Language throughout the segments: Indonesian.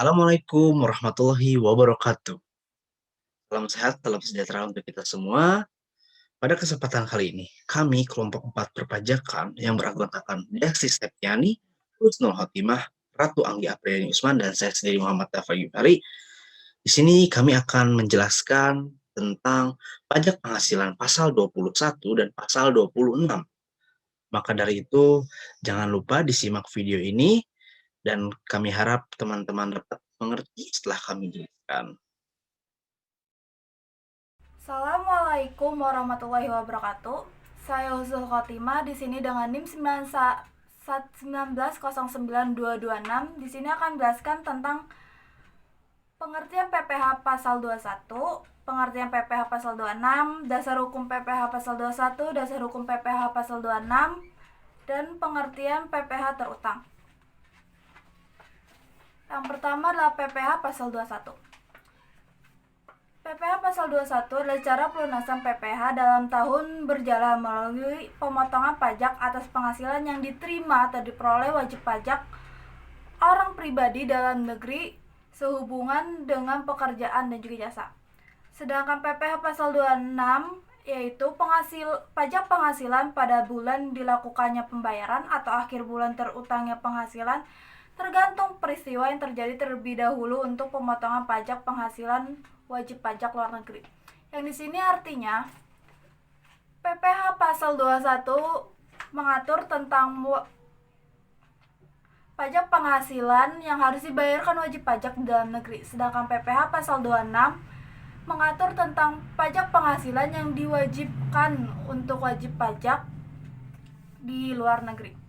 Assalamualaikum warahmatullahi wabarakatuh. Salam sehat, salam sejahtera untuk kita semua. Pada kesempatan kali ini, kami kelompok 4 perpajakan yang beranggotakan Desi Septiani, Husnul Khotimah, Ratu Anggi Apriyani Usman, dan saya sendiri Muhammad Tafa Yubari. Di sini kami akan menjelaskan tentang pajak penghasilan pasal 21 dan pasal 26. Maka dari itu, jangan lupa disimak video ini dan kami harap teman-teman dapat mengerti setelah kami jelaskan. Assalamualaikum warahmatullahi wabarakatuh. Saya Husnul Khotimah di sini dengan NIM 19092226. Di sini akan menjelaskan tentang pengertian PPh pasal 21, pengertian PPh pasal 26, dasar hukum PPh pasal 21, dasar hukum PPh pasal 26, dan pengertian PPh terutang. Yang pertama adalah PPh pasal 21. PPh pasal 21 adalah cara pelunasan PPh dalam tahun berjalan melalui pemotongan pajak atas penghasilan yang diterima atau diperoleh wajib pajak orang pribadi dalam negeri sehubungan dengan pekerjaan dan juga jasa. Sedangkan PPh pasal 26 yaitu pajak penghasilan pada bulan dilakukannya pembayaran atau akhir bulan terutangnya penghasilan tergantung peristiwa yang terjadi terlebih dahulu untuk pemotongan pajak penghasilan wajib pajak luar negeri. Yang di sini artinya PPh pasal 21 mengatur tentang pajak penghasilan yang harus dibayarkan wajib pajak di dalam negeri. Sedangkan PPh pasal 26 mengatur tentang pajak penghasilan yang diwajibkan untuk wajib pajak di luar negeri.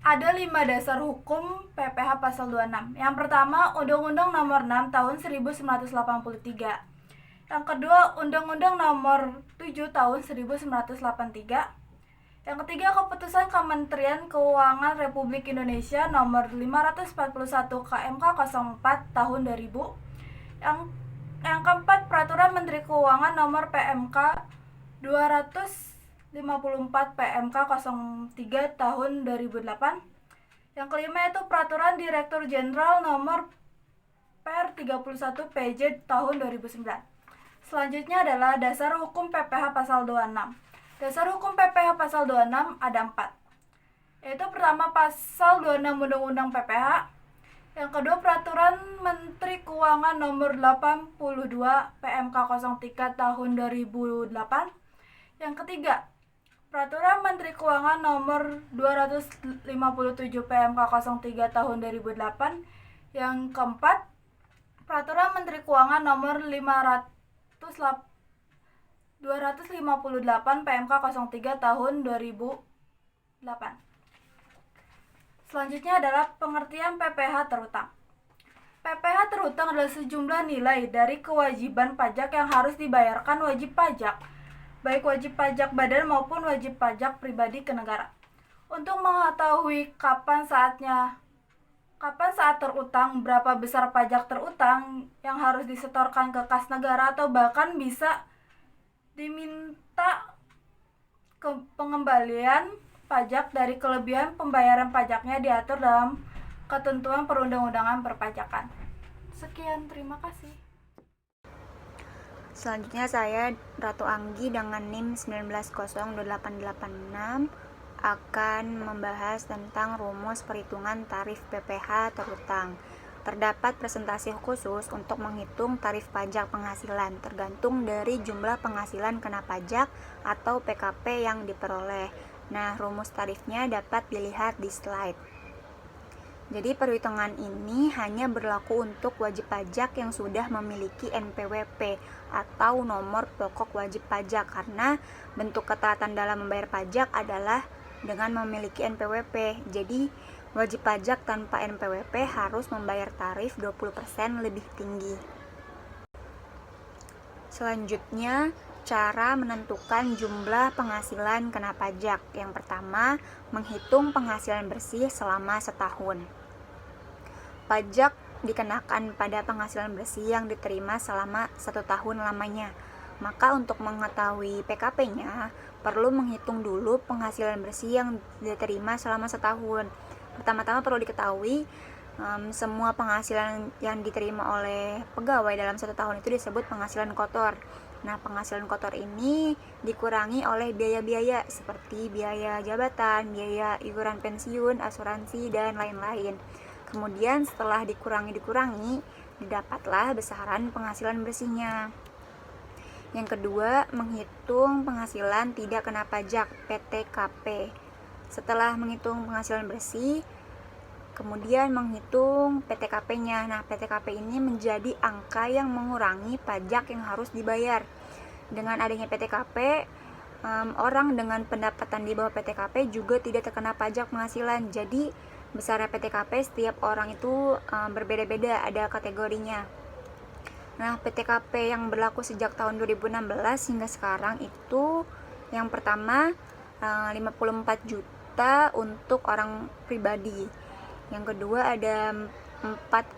Ada 5 dasar hukum PPh pasal 26. Yang pertama, Undang-Undang Nomor 6 Tahun 1983. Yang kedua, Undang-Undang Nomor 7 Tahun 1983. Yang ketiga, Keputusan Kementerian Keuangan Republik Indonesia Nomor 541 KMK 04 Tahun 2000. Yang keempat, Peraturan Menteri Keuangan Nomor PMK 254 PMK 03 Tahun 2008. Yang kelima itu Peraturan Direktur Jenderal Nomor Per 31 PJ Tahun 2009. Selanjutnya adalah dasar hukum PPh pasal 26. Dasar hukum PPh pasal 26 ada 4. Yaitu pertama pasal 26 Undang-Undang PPh, yang kedua Peraturan Menteri Keuangan Nomor 82 PMK 03 Tahun 2008. Yang ketiga, Peraturan Menteri Keuangan Nomor 257 PMK 03 Tahun 2008. Yang keempat, Peraturan Menteri Keuangan Nomor 258 PMK 03 Tahun 2008. Selanjutnya adalah pengertian PPh terutang. PPh terutang adalah sejumlah nilai dari kewajiban pajak yang harus dibayarkan wajib pajak, baik wajib pajak badan maupun wajib pajak pribadi ke negara. Untuk mengetahui kapan saat terutang, berapa besar pajak terutang yang harus disetorkan ke kas negara, atau bahkan bisa diminta pengembalian pajak dari kelebihan pembayaran pajaknya diatur dalam ketentuan perundang-undangan perpajakan. Sekian, terima kasih. Selanjutnya saya Ratu Anggi dengan NIM 190886 akan membahas tentang rumus perhitungan tarif PPh terutang. Terdapat presentasi khusus untuk menghitung tarif pajak penghasilan tergantung dari jumlah penghasilan kena pajak atau PKP yang diperoleh. Nah, rumus tarifnya dapat dilihat di slide. Jadi perhitungan ini hanya berlaku untuk wajib pajak yang sudah memiliki NPWP atau nomor pokok wajib pajak, karena bentuk ketaatan dalam membayar pajak adalah dengan memiliki NPWP. Jadi wajib pajak tanpa NPWP harus membayar tarif 20% lebih tinggi. Selanjutnya, cara menentukan jumlah penghasilan kena pajak. Yang pertama, menghitung penghasilan bersih selama setahun. Pajak dikenakan pada penghasilan bersih yang diterima selama 1 tahun lamanya. Maka untuk mengetahui PKP-nya, perlu menghitung dulu penghasilan bersih yang diterima selama setahun. Pertama-tama perlu diketahui semua penghasilan yang diterima oleh pegawai dalam 1 tahun itu disebut penghasilan kotor. Nah, penghasilan kotor ini dikurangi oleh biaya-biaya seperti biaya jabatan, biaya iuran pensiun, asuransi, dan lain-lain. Kemudian setelah dikurangi, didapatlah besaran penghasilan bersihnya. Yang kedua, menghitung penghasilan tidak kena pajak (PTKP). Setelah menghitung penghasilan bersih, kemudian menghitung PTKP-nya. Nah, PTKP ini menjadi angka yang mengurangi pajak yang harus dibayar. Dengan adanya PTKP, orang dengan pendapatan di bawah PTKP juga tidak terkena pajak penghasilan. Jadi, besarnya PTKP setiap orang itu berbeda-beda, ada kategorinya. Nah, PTKP yang berlaku sejak tahun 2016 hingga sekarang itu yang pertama 54 juta untuk orang pribadi. Yang kedua ada 4,5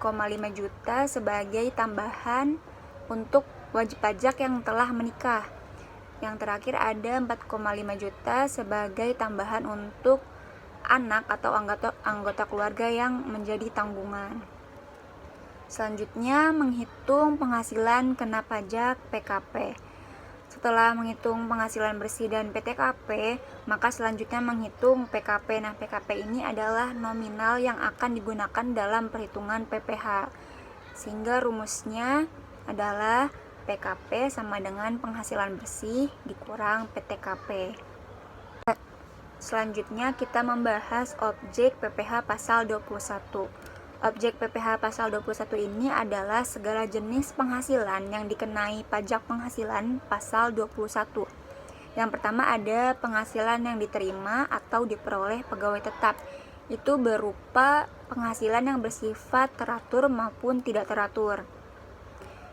juta sebagai tambahan untuk wajib pajak yang telah menikah. Yang terakhir ada 4,5 juta sebagai tambahan untuk anak atau anggota keluarga yang menjadi tanggungan. Selanjutnya, menghitung penghasilan kena pajak (PKP). Setelah menghitung penghasilan bersih dan PTKP, maka selanjutnya menghitung PKP. Nah, PKP ini adalah nominal yang akan digunakan dalam perhitungan PPh. Sehingga rumusnya adalah PKP sama dengan penghasilan bersih dikurang PTKP. Selanjutnya kita membahas objek PPh pasal 21. Objek PPh pasal 21 ini adalah segala jenis penghasilan yang dikenai pajak penghasilan pasal 21. Yang pertama ada penghasilan yang diterima atau diperoleh pegawai tetap. Itu berupa penghasilan yang bersifat teratur maupun tidak teratur.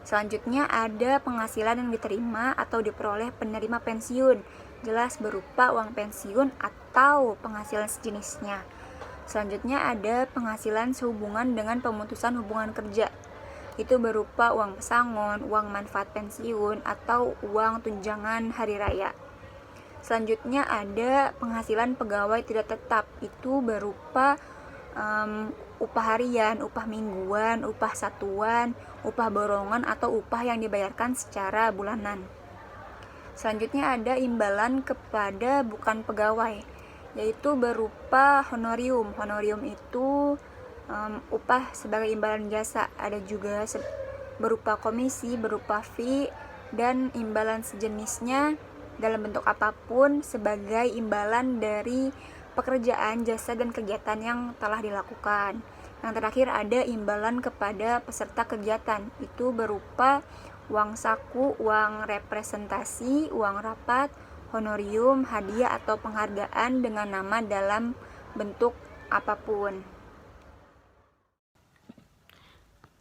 Selanjutnya ada penghasilan yang diterima atau diperoleh penerima pensiun, jelas berupa uang pensiun atau penghasilan sejenisnya. Selanjutnya ada penghasilan sehubungan dengan pemutusan hubungan kerja. Itu berupa uang pesangon, uang manfaat pensiun, atau uang tunjangan hari raya. Selanjutnya ada penghasilan pegawai tidak tetap. Itu berupa upah harian, upah mingguan, upah satuan, upah borongan, atau upah yang dibayarkan secara bulanan. Selanjutnya ada imbalan kepada bukan pegawai, yaitu berupa honorium. Honorium itu upah sebagai imbalan jasa. Ada juga berupa komisi, berupa fee, dan imbalan sejenisnya dalam bentuk apapun sebagai imbalan dari pekerjaan, jasa, dan kegiatan yang telah dilakukan. Yang terakhir ada imbalan kepada peserta kegiatan. Itu berupa uang saku, uang representasi, uang rapat, honorium, hadiah, atau penghargaan dengan nama dalam bentuk apapun.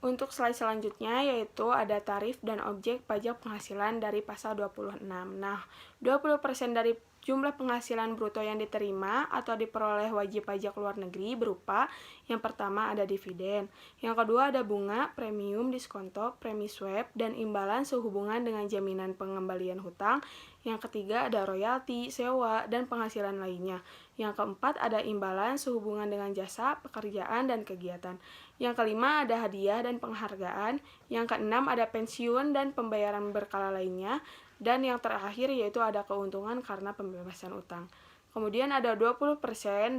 Untuk slide selanjutnya yaitu ada tarif dan objek pajak penghasilan dari pasal 26. Nah, 20% dari jumlah penghasilan bruto yang diterima atau diperoleh wajib pajak luar negeri berupa yang pertama ada dividen, yang kedua ada bunga, premium, diskonto, premi swab, dan imbalan sehubungan dengan jaminan pengembalian hutang. Yang ketiga ada royalti, sewa, dan penghasilan lainnya. Yang keempat ada imbalan sehubungan dengan jasa, pekerjaan, dan kegiatan. Yang kelima ada hadiah dan penghargaan. Yang keenam ada pensiun dan pembayaran berkala lainnya. Dan yang terakhir yaitu ada keuntungan karena pembebasan utang. Kemudian ada 20%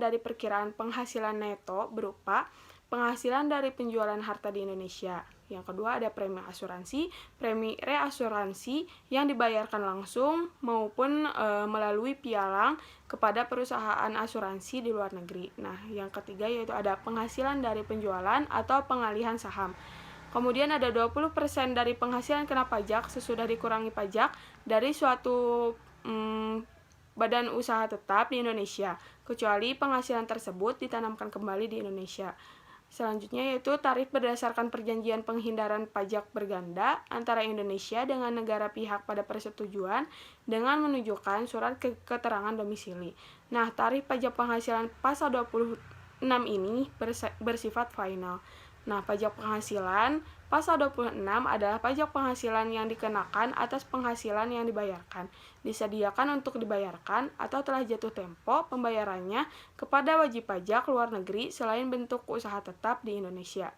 dari perkiraan penghasilan neto berupa penghasilan dari penjualan harta di Indonesia. Yang kedua ada premi asuransi, premi reasuransi yang dibayarkan langsung maupun melalui pialang kepada perusahaan asuransi di luar negeri. Nah, yang ketiga yaitu ada penghasilan dari penjualan atau pengalihan saham. Kemudian ada 20% dari penghasilan kena pajak sesudah dikurangi pajak dari suatu badan usaha tetap di Indonesia, kecuali penghasilan tersebut ditanamkan kembali di Indonesia. Selanjutnya yaitu tarif berdasarkan perjanjian penghindaran pajak berganda antara Indonesia dengan negara pihak pada persetujuan dengan menunjukkan surat keterangan domisili. Nah, tarif pajak penghasilan pasal 26 ini bersifat final. Nah, pajak penghasilan pasal 26 adalah pajak penghasilan yang dikenakan atas penghasilan yang dibayarkan, disediakan untuk dibayarkan atau telah jatuh tempo pembayarannya kepada wajib pajak luar negeri selain bentuk usaha tetap di Indonesia.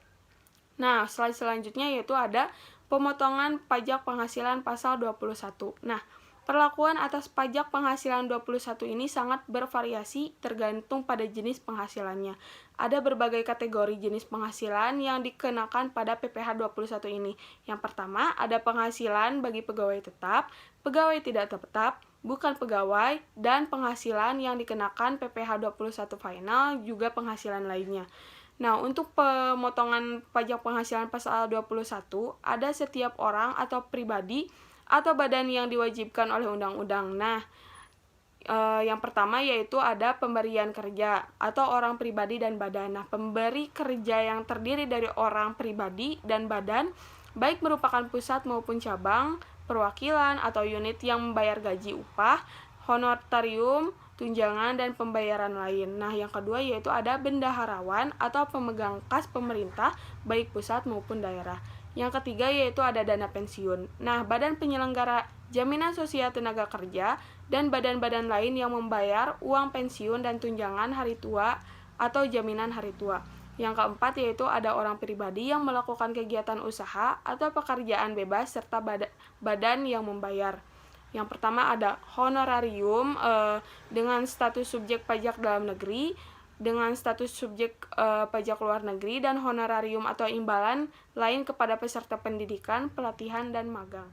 Nah, slide selanjutnya yaitu ada pemotongan pajak penghasilan pasal 21. Nah, perlakuan atas pajak penghasilan 21 ini sangat bervariasi tergantung pada jenis penghasilannya. Ada berbagai kategori jenis penghasilan yang dikenakan pada PPh 21 ini. Yang pertama, ada penghasilan bagi pegawai tetap, pegawai tidak tetap, bukan pegawai, dan penghasilan yang dikenakan PPh 21 final juga penghasilan lainnya. Nah, untuk pemotongan pajak penghasilan pasal 21, ada setiap orang atau pribadi atau badan yang diwajibkan oleh undang-undang. Nah, yang pertama yaitu ada pemberian kerja atau orang pribadi dan badan. Nah, pemberi kerja yang terdiri dari orang pribadi dan badan, baik merupakan pusat maupun cabang, perwakilan atau unit yang membayar gaji upah, honorarium, tunjangan, dan pembayaran lain. Nah, yang kedua yaitu ada bendaharawan atau pemegang kas pemerintah, baik pusat maupun daerah. Yang ketiga yaitu ada dana pensiun. Nah, badan penyelenggara jaminan sosial tenaga kerja dan badan-badan lain yang membayar uang pensiun dan tunjangan hari tua atau jaminan hari tua. Yang keempat yaitu ada orang pribadi yang melakukan kegiatan usaha atau pekerjaan bebas serta badan yang membayar. Yang pertama ada honorarium dengan status subjek pajak dalam negeri, dengan status subjek pajak luar negeri, dan honorarium atau imbalan lain kepada peserta pendidikan, pelatihan, dan magang.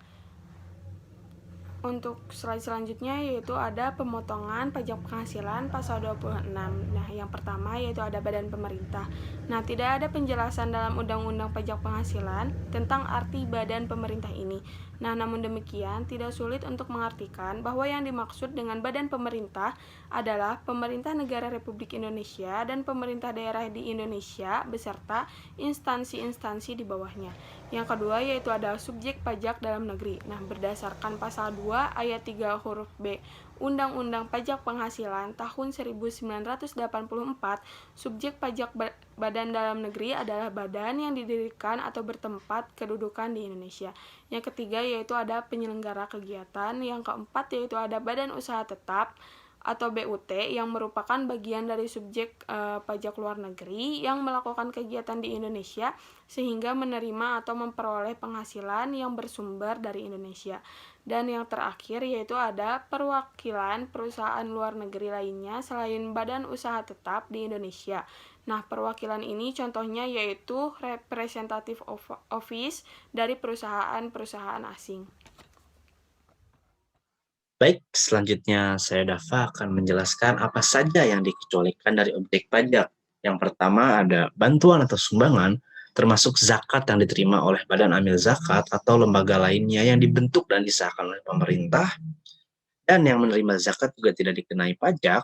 Untuk slide selanjutnya yaitu ada pemotongan pajak penghasilan pasal 26. Nah, yang pertama yaitu ada badan pemerintah. Nah, tidak ada penjelasan dalam Undang-Undang Pajak Penghasilan tentang arti badan pemerintah ini. Nah, namun demikian tidak sulit untuk mengartikan bahwa yang dimaksud dengan badan pemerintah adalah pemerintah negara Republik Indonesia dan pemerintah daerah di Indonesia beserta instansi-instansi di bawahnya. Yang kedua yaitu ada subjek pajak dalam negeri. Nah, berdasarkan pasal 2 ayat 3 huruf B Undang-Undang Pajak Penghasilan tahun 1984, subjek pajak badan dalam negeri adalah badan yang didirikan atau bertempat kedudukan di Indonesia. Yang ketiga yaitu ada penyelenggara kegiatan. Yang keempat yaitu ada badan usaha tetap atau BUT yang merupakan bagian dari subjek pajak luar negeri yang melakukan kegiatan di Indonesia sehingga menerima atau memperoleh penghasilan yang bersumber dari Indonesia. Dan yang terakhir yaitu ada perwakilan perusahaan luar negeri lainnya selain badan usaha tetap di Indonesia. Nah, perwakilan ini contohnya yaitu representative office dari perusahaan-perusahaan asing. Baik, selanjutnya saya Dava akan menjelaskan apa saja yang dikecualikan dari objek pajak. Yang pertama ada bantuan atau sumbangan, termasuk zakat yang diterima oleh badan amil zakat atau lembaga lainnya yang dibentuk dan disahkan oleh pemerintah, dan yang menerima zakat juga tidak dikenai pajak,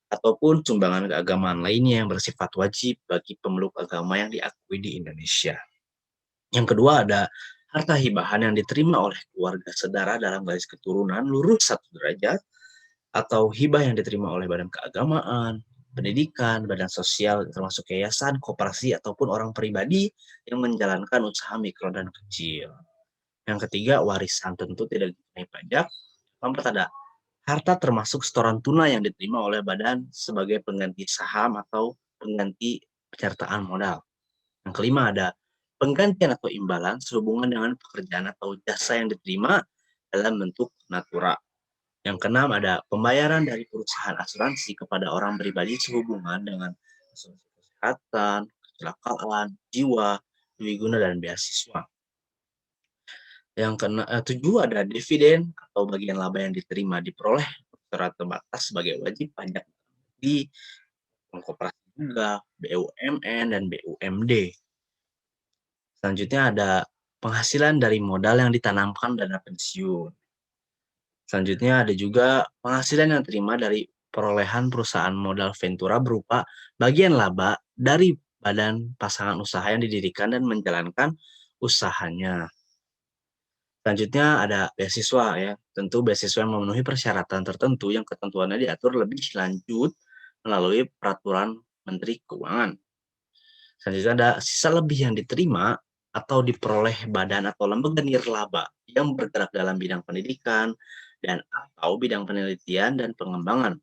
ataupun sumbangan keagamaan lainnya yang bersifat wajib bagi pemeluk agama yang diakui di Indonesia. Yang kedua ada harta hibahan yang diterima oleh keluarga saudara dalam garis keturunan lurus 1 derajat, atau hibah yang diterima oleh badan keagamaan, pendidikan, badan sosial, termasuk yayasan, koperasi, ataupun orang pribadi yang menjalankan usaha mikro dan kecil. Yang ketiga, warisan tentu tidak dikenai pajak. Keempat ada harta termasuk setoran tunai yang diterima oleh badan sebagai pengganti saham atau pengganti penyertaan modal. Yang kelima ada penggantian atau imbalan sehubungan dengan pekerjaan atau jasa yang diterima dalam bentuk natura. Yang keenam ada pembayaran dari perusahaan asuransi kepada orang pribadi sehubungan dengan asuransi kesehatan, kecelakaan, jiwa, dwiguna, dan beasiswa. Yang ketujuh ada dividen atau bagian laba yang diterima diperoleh secara terbatas sebagai wajib pajak di koperasi juga, BUMN, dan BUMD. Selanjutnya ada penghasilan dari modal yang ditanamkan dana pensiun. Selanjutnya ada juga penghasilan yang diterima dari perolehan perusahaan modal ventura berupa bagian laba dari badan pasangan usaha yang didirikan dan menjalankan usahanya. Selanjutnya ada beasiswa ya. Tentu beasiswa yang memenuhi persyaratan tertentu yang ketentuannya diatur lebih lanjut melalui peraturan Menteri Keuangan. Selanjutnya ada sisa lebih yang diterima atau diperoleh badan atau lembaga nirlaba yang bergerak dalam bidang pendidikan dan atau bidang penelitian dan pengembangan.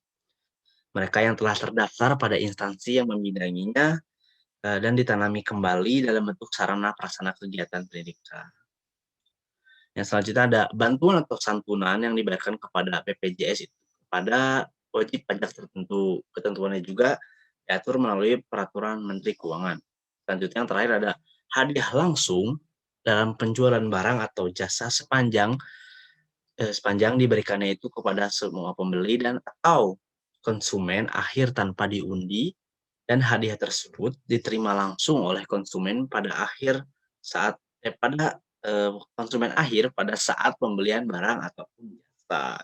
Mereka yang telah terdaftar pada instansi yang membidanginya dan ditanami kembali dalam bentuk sarana prasarana kegiatan pendidikan. Yang selanjutnya ada bantuan atau santunan yang dibayarkan kepada BPJS itu kepada wajib pajak tertentu. Ketentuannya juga diatur melalui peraturan Menteri Keuangan. Selanjutnya yang terakhir ada hadiah langsung dalam penjualan barang atau jasa sepanjang diberikannya itu kepada semua pembeli dan atau konsumen akhir tanpa diundi, dan hadiah tersebut diterima langsung oleh konsumen pada konsumen akhir pada saat pembelian barang ataupun jasa.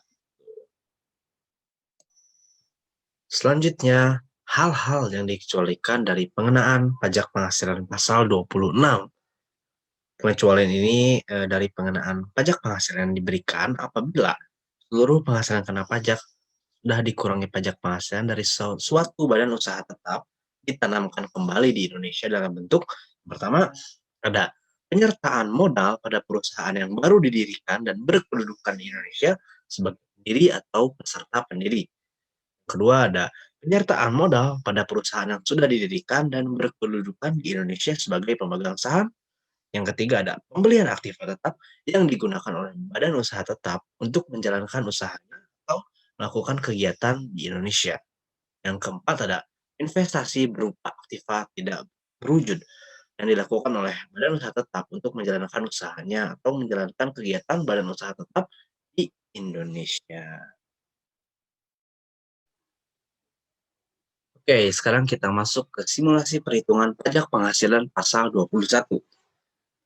Selanjutnya, hal-hal yang dikecualikan dari pengenaan pajak penghasilan pasal 26. Pengecualian ini dari pengenaan pajak penghasilan yang diberikan apabila seluruh penghasilan kena pajak sudah dikurangi pajak penghasilan dari suatu badan usaha tetap ditanamkan kembali di Indonesia dalam bentuk pertama ada penyertaan modal pada perusahaan yang baru didirikan dan berkedudukan di Indonesia sebagai pendiri atau peserta pendiri. Kedua ada penyertaan modal pada perusahaan yang sudah didirikan dan berkedudukan di Indonesia sebagai pemegang saham. Yang ketiga ada pembelian aktiva tetap yang digunakan oleh badan usaha tetap untuk menjalankan usahanya atau melakukan kegiatan di Indonesia. Yang keempat ada investasi berupa aktiva tidak berwujud yang dilakukan oleh badan usaha tetap untuk menjalankan usahanya atau menjalankan kegiatan badan usaha tetap di Indonesia. Oke, sekarang kita masuk ke simulasi perhitungan pajak penghasilan pasal 21.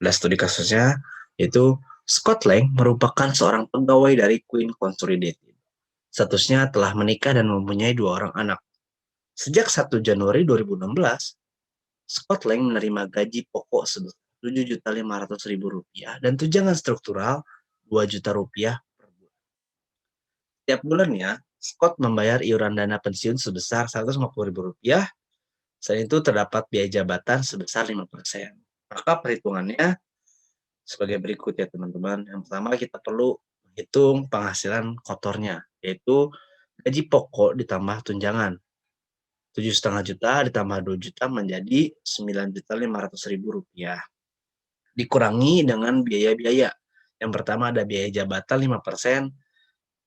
Pada studi kasusnya, yaitu Scott Lang merupakan seorang pegawai dari Queen Consolidated. Statusnya telah menikah dan mempunyai 2 orang anak. Sejak 1 Januari 2016, Scott Lang menerima gaji pokok sebesar Rp7.500.000 dan tunjangan struktural Rp2.000.000 per bulan. Setiap bulannya, Scott membayar iuran dana pensiun sebesar Rp150.000. Selain itu terdapat biaya jabatan sebesar 5%. Maka perhitungannya sebagai berikut ya teman-teman. Yang pertama kita perlu menghitung penghasilan kotornya, yaitu gaji pokok ditambah tunjangan. 7,5 juta ditambah 2 juta menjadi Rp9.500.000. Dikurangi dengan biaya-biaya. Yang pertama ada biaya jabatan 5%.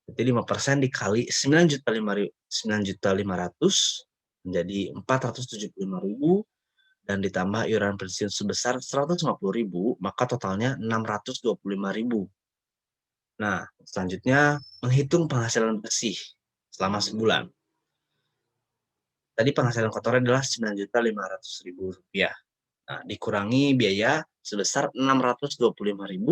Berarti 5% dikali 9.500.000 menjadi Rp475.000 dan ditambah iuran pensiun sebesar Rp150.000, maka totalnya Rp625.000. Nah, selanjutnya menghitung penghasilan bersih selama sebulan. Tadi penghasilan kotornya adalah Rp9.500.000. Nah, dikurangi biaya sebesar Rp625.000,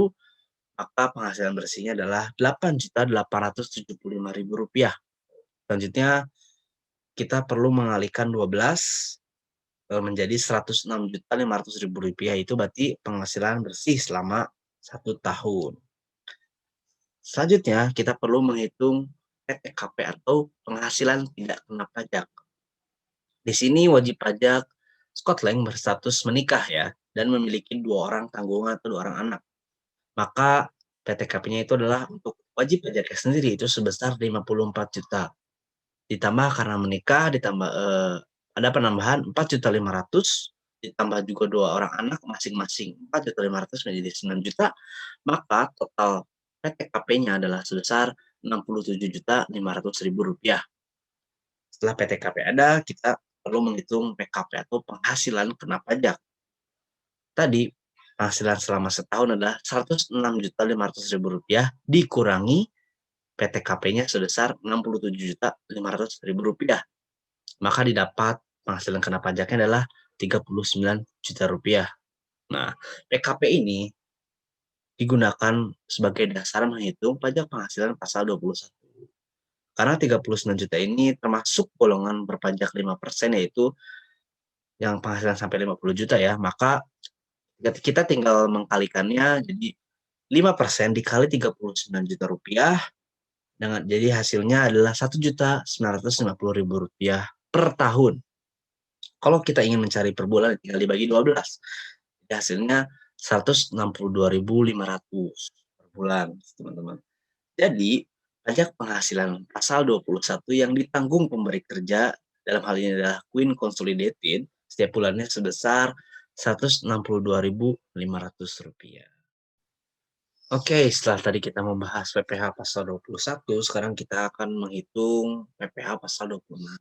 maka penghasilan bersihnya adalah Rp8.875.000. Selanjutnya kita perlu mengalihkan 12 menjadi Rp106.500.000, itu berarti penghasilan bersih selama 1 tahun. Selanjutnya kita perlu menghitung PTKP atau penghasilan tidak kena pajak. Di sini wajib pajak Scott Lang berstatus menikah ya dan memiliki 2 orang tanggungan atau 2 orang anak. Maka PTKP-nya itu adalah untuk wajib pajaknya sendiri itu sebesar 54 juta. Ditambah karena menikah ditambah ada penambahan 4.500.000 ditambah juga 2 orang anak masing-masing 4.500.000 menjadi 9 juta, maka total PTKP-nya adalah sebesar Rp67.500.000. Setelah PTKP ada, kita perlu menghitung PKP atau penghasilan kena pajak. Tadi penghasilan selama setahun adalah Rp106.500.000 dikurangi PTKP-nya sebesar Rp67.500.000. Maka didapat penghasilan kena pajaknya adalah Rp39 juta. Nah, PKP ini digunakan sebagai dasar menghitung pajak penghasilan pasal 21. Karena 39 juta ini termasuk golongan berpajak 5%, yaitu yang penghasilan sampai 50 juta ya, maka kita tinggal mengkalikannya jadi 5% dikali Rp39 juta jadi hasilnya adalah Rp1.950.000 per tahun. Kalau kita ingin mencari per bulan tinggal dibagi 12. Jadi hasilnya 162.500 per bulan, teman-teman. Jadi, pajak penghasilan pasal 21 yang ditanggung pemberi kerja, dalam hal ini adalah Queen Consolidated, setiap bulannya sebesar Rp162.500. Oke, setelah tadi kita membahas PPh pasal 21, sekarang kita akan menghitung PPh pasal 26.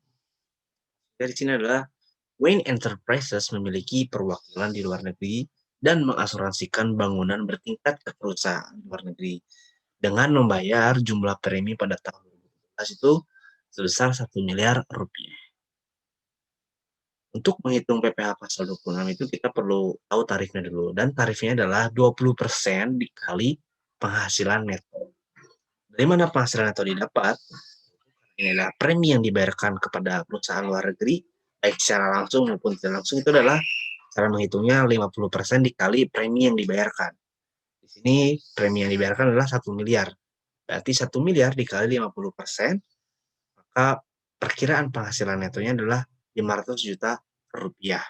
Dari sini adalah Wayne Enterprises memiliki perwakilan di luar negeri dan mengasuransikan bangunan bertingkat ke perusahaan luar negeri dengan membayar jumlah premi pada tahun 2017 itu sebesar 1 miliar rupiah. Untuk menghitung PPh pasal 26 itu kita perlu tahu tarifnya dulu, dan tarifnya adalah 20% dikali penghasilan neto. Dari mana penghasilan neto didapat? Ini adalah premi yang dibayarkan kepada perusahaan luar negeri, baik secara langsung maupun tidak langsung. Itu adalah cara menghitungnya 50% dikali premi yang dibayarkan. Di sini premi yang dibayarkan adalah 1 miliar. Berarti 1 miliar dikali 50%, maka perkiraan penghasilan netonya adalah 500 juta rupiah.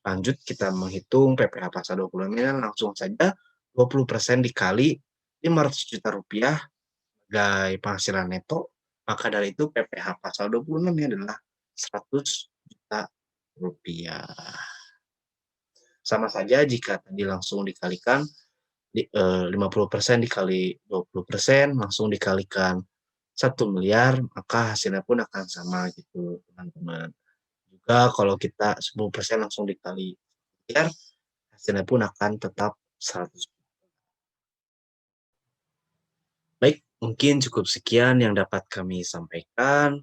Lanjut kita menghitung PPh pasal 26 ini, langsung saja 20% dikali 500 juta rupiah sebagai penghasilan neto, maka dari itu PPh pasal 26 ini adalah 100 juta rupiah. Sama saja jika tadi langsung dikalikan 50% dikali 20% langsung dikalikan 1 miliar, maka hasilnya pun akan sama gitu, teman-teman. Juga kalau kita 10% langsung dikali miliar, hasilnya pun akan tetap 100. Baik, mungkin cukup sekian yang dapat kami sampaikan.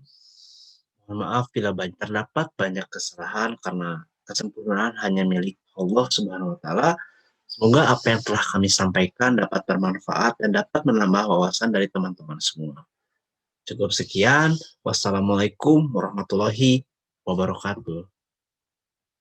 Mohon maaf bila terdapat banyak kesalahan karena kesempurnaan hanya milik Allah Subhanahu wa Ta'ala. Semoga apa yang telah kami sampaikan dapat bermanfaat dan dapat menambah wawasan dari teman-teman semua. Cukup sekian. Wassalamualaikum warahmatullahi wabarakatuh.